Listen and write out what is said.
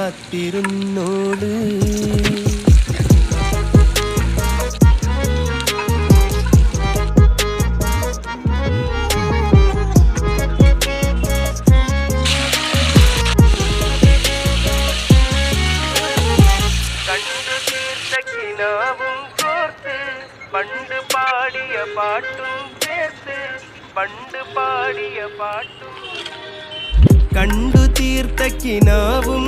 കാത്തിരുന്നോള്. പണ്ട് പാടിയ പാട്ടും ചേർത്ത് പണ്ട് പാടിയ പാട്ടും കണ്ടു തീർത്ത കിനാവും